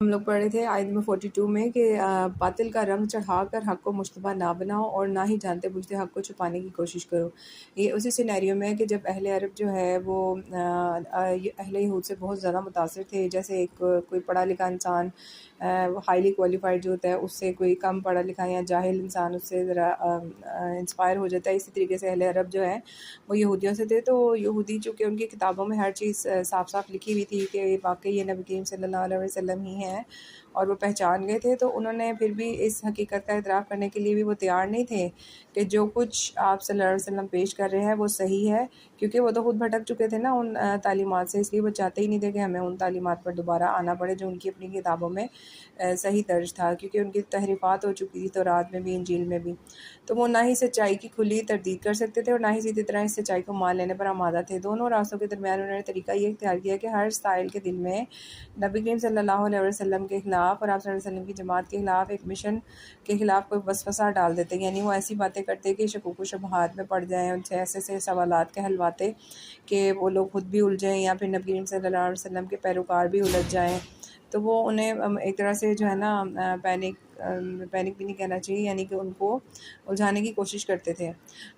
ہم لوگ پڑھ رہے تھے آیت نمبر 42 میں کہ باطل کا رنگ چڑھا کر حق کو مشتبہ نہ بناؤ اور نہ ہی جانتے بوجھتے حق کو چھپانے کی کوشش کرو۔ یہ اسی سینیریو میں ہے کہ جب اہل عرب جو ہے وہ اہل یہود سے بہت زیادہ متاثر تھے، جیسے ایک کوئی پڑھا لکھا انسان ہائیلی کوالیفائڈ جو ہوتا ہے اس سے کوئی کم پڑھا لکھا یا جاہل انسان اس سے ذرا انسپائر ہو جاتا ہے، اسی طریقے سے اہل عرب جو ہے وہ یہودیوں سے تھے۔ تو یہودی چونکہ ان کی کتابوں میں ہر چیز صاف صاف لکھی ہوئی تھی کہ واقعی یہ نبی کریم صلی اللہ علیہ وسلم ہی ہیں اور وہ پہچان گئے تھے، تو انہوں نے پھر بھی اس حقیقت کا اعتراف کرنے کے لیے بھی وہ تیار نہیں تھے کہ جو کچھ آپ صلی اللہ علیہ وسلم پیش کر رہے ہیں وہ صحیح ہے، کیونکہ وہ تو خود بھٹک چکے تھے نا ان تعلیمات سے، اس لیے وہ چاہتے ہی نہیں تھے کہ ہمیں ان تعلیمات پر دوبارہ آنا پڑے جو ان کی اپنی کتابوں میں صحیح درج تھا، کیونکہ ان کی تحریفات ہو چکی تھی تورات میں بھی انجیل میں بھی۔ تو وہ نہ ہی سچائی کی کھلی تردید کر سکتے تھے اور نہ ہی سیدھی طرح اس سچائی کو مان لینے پر آمادہ تھے۔ دونوں راستوں کے درمیان انہوں نے طریقہ یہ اختیار کیا کہ ہر سائل کے دل میں نبی کریم صلی اللہ علیہ وسلم کے خلاف اور آپ صلی اللہ علیہ وسلم کی جماعت کے خلاف، ایک مشن کے خلاف کوئی وسوسہ ڈال دیتے، یعنی وہ ایسی باتیں کرتے کہ شکوک و شبہات میں پڑ جائیں، ان سے ایسے سوالات کہلواتے کہ وہ لوگ خود بھی الجھیں یا پھر نبی کریم صلی اللہ علیہ وسلم کے پیروکار بھی الجھ جائیں، تو وہ انہیں ایک طرح سے جو ہے نا پینک بھی نہیں کہنا چاہیے، یعنی کہ ان کو الجھانے کی کوشش کرتے تھے۔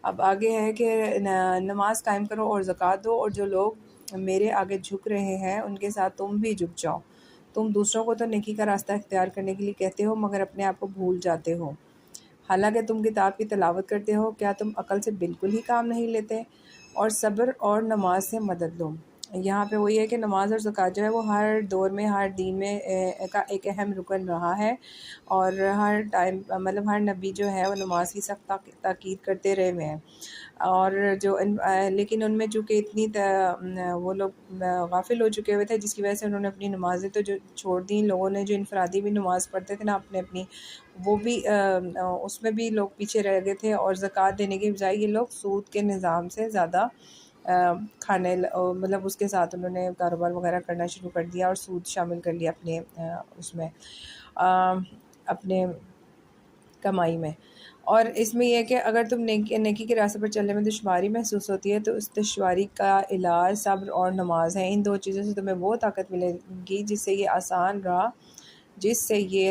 اب آگے ہے کہ نماز قائم کرو اور زکوٰۃ دو، اور جو لوگ میرے آگے جھک رہے ہیں ان کے ساتھ تم بھی جھک جاؤ۔ تم دوسروں کو تو نیکی کا راستہ اختیار کرنے کے لیے کہتے ہو مگر اپنے آپ کو بھول جاتے ہو، حالانکہ تم کتاب کی تلاوت کرتے ہو، کیا تم عقل سے بالکل ہی کام نہیں لیتے؟ اور صبر اور نماز سے مدد لو۔ یہاں پہ وہی ہے کہ نماز اور زکوٰۃ جو ہے وہ ہر دور میں ہر دین میں کا ایک اہم رکن رہا ہے، اور ہر ٹائم مطلب ہر نبی جو ہے وہ نماز کی سخت تاکید کرتے رہے ہوئے ہیں، اور جو لیکن ان میں چونکہ اتنی وہ لوگ غافل ہو چکے ہوئے تھے جس کی وجہ سے انہوں نے اپنی نمازیں تو جو چھوڑ دیں، لوگوں نے جو انفرادی بھی نماز پڑھتے تھے نا اپنی وہ بھی اس میں بھی لوگ پیچھے رہ گئے تھے، اور زکوٰۃ دینے کے بجائے یہ لوگ سود کے نظام سے زیادہ کھانے مطلب اس کے ساتھ انہوں نے کاروبار وغیرہ کرنا شروع کر دیا اور سود شامل کر لیا اپنے اس میں اپنے کمائی میں۔ اور اس میں یہ ہے کہ اگر تم نیکی کے راستے پر چلنے میں دشواری محسوس ہوتی ہے تو اس دشواری کا علاج صبر اور نماز ہے۔ ان دو چیزوں سے تمہیں وہ طاقت ملے گی جس سے یہ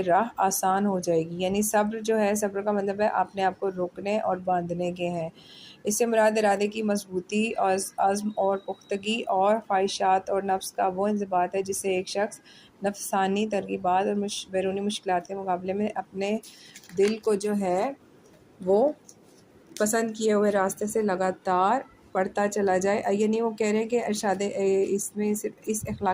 راہ آسان ہو جائے گی، یعنی صبر جو ہے، صبر کا مطلب ہے اپنے آپ کو روکنے اور باندھنے کے ہیں۔ اس سے مراد ارادے کی مضبوطی، عزم اور پختگی، اور خواہشات اور نفس کا وہ انضباط ہے جس سے ایک شخص نفسانی ترغیبات اور بیرونی مشکلات کے مقابلے میں اپنے دل کو جو ہے وہ پسند کیے ہوئے راستے سے لگاتار پڑھتا چلا جائے۔ یعنی وہ کہہ رہے ہیں کہ ارشاد اس میں صرف اس اخلاق